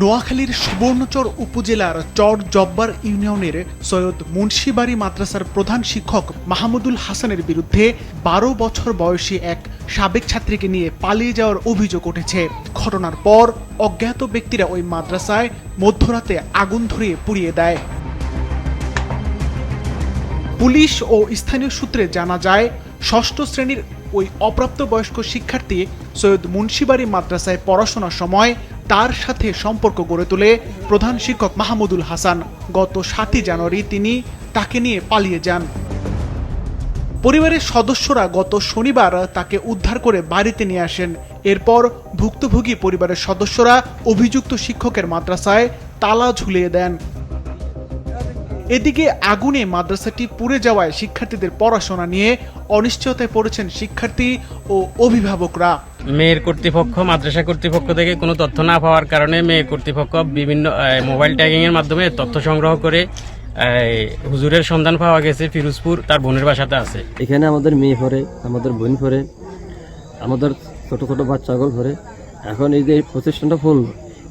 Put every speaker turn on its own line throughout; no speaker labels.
নোয়াখালীর সুবর্ণচর উপজেলার চর জব্বার ইউনিয়নের সৈয়দ মুন্সিবাড়ি মাদ্রাসার প্রধান শিক্ষক মাহমুদুল হাসানের বিরুদ্ধে ১২ বছর বয়সী এক সাবেক ছাত্রীকে নিয়ে পালিয়ে যাওয়ার অভিযোগ উঠেছে। ঘটনার পর অজ্ঞাত ব্যক্তিরা ওই মাদ্রাসায় মধ্যরাতে আগুন ধরিয়ে পুড়িয়ে দেয়। পুলিশ ও স্থানীয় সূত্রে জানা যায়, ষষ্ঠ শ্রেণীর ওই অপ্রাপ্তবয়স্ক শিক্ষার্থী সৈয়দ মুন্সিবাড়ি মাদ্রাসায় পড়াশোনার সময় তার সাথে সম্পর্ক গড়ে তোলে প্রধান শিক্ষক মাহমুদুল হাসান। গত ৭ই জানুয়ারি তিনি তাকে নিয়ে পালিয়ে যান। পরিবারের সদস্যরা গত শনিবার তাকে উদ্ধার করে বাড়িতে নিয়ে আসেন। এরপর ভুক্তভোগী পরিবারের সদস্যরা অভিযুক্ত শিক্ষকের মাদ্রাসায় তালা ঝুলিয়ে দেন। এদিকে আগুনে মাদ্রাসাটি পুড়ে যাওয়ায় শিক্ষার্থীদের পড়াশোনা নিয়ে অনিশ্চয়তায় পড়েছেন শিক্ষার্থী ও অভিভাবকরা।
মেয়ের কর্তৃপক্ষ মাদ্রাসা কর্তৃপক্ষ থেকে কোনো তথ্য না পাওয়ার কারণে মেয়ের কর্তৃপক্ষ বিভিন্ন মোবাইল ট্যাগিং এর মাধ্যমে তথ্য সংগ্রহ করে হুজুরের সন্ধান পাওয়া গেছে ফিরোজপুর, তার বোনের বাসাতে আছে।
এখানে আমাদের মেয়ে পড়ে, আমাদের বোন পড়ে, আমাদের ছোট ছোট বাচ্চাগুলো পড়ে। এখন এই যে প্রতিষ্ঠানটা ফুল,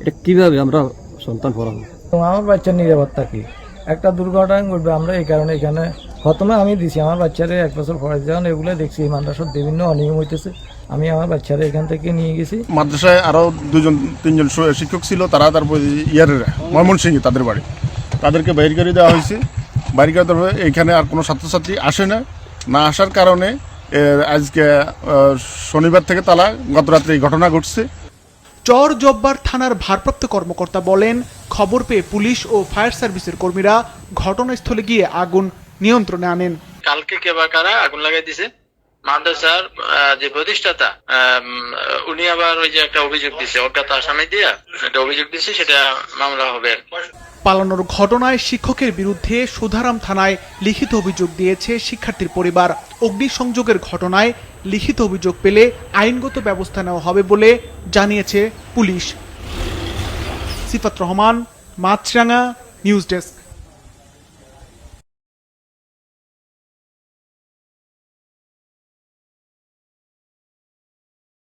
এটা কিভাবে আমরা সন্তান পড়াবো?
আমার বাচ্চার নিরাপত্তা কি? একটা দুর্ঘটনা ঘটবে, আমরা এই কারণে এখানে প্রথমে আমি দিছি আমার বাচ্চারে 1 বছর পড়াই, যখন এগুলো দেখছি এই মাদ্রাসার বিভিন্ন অনিয়ম হইতেছে, আমি আমার বাচ্চারে এখান থেকে নিয়ে গেছি।
মাদ্রাসায় আরও 2-3জন শিক্ষক ছিল, তারা তারপর ময়মনসিংহে তাদের বাড়ি, তাদেরকে বাইর করে দেওয়া হয়েছে। বাইর করে দেওয়া এখানে আর কোনো ছাত্রছাত্রী আসে না আসার কারণে আজকে শনিবার থেকে তালা গত রাত্রে এই ঘটনা ঘটছে।
চর জব্বার থানার ভারপ্রাপ্ত কর্মকর্তা বলেন, খবর পেয়ে পুলিশ ও ফায়ার সার্ভিসের কর্মীরা ঘটনাস্থলে গিয়ে আগুন নিয়ন্ত্রণে আনেন।
কালকে কে বা কারা আগুন লাগাই দিছে মাদ্রাসার যে প্রতিষ্ঠাতা, উনি আবার ওই যে একটা অভিযোগ দিছে, অজ্ঞাত আসামি দিয়া একটা অভিযোগ দিছে, সেটা মামলা হবে।
পালানোর ঘটনায় শিক্ষকের বিরুদ্ধে সুধারাম থানায় লিখিত অভিযোগ দিয়েছে শিক্ষার্থীর পরিবার। অগ্নিসংযোগের ঘটনায় লিখিত অভিযোগ পেলে আইনগত ব্যবস্থা নেওয়া হবে বলে জানিয়েছে পুলিশ। সিফাত রহমান, মাছরাঙ্গা নিউজ ডেস্ক।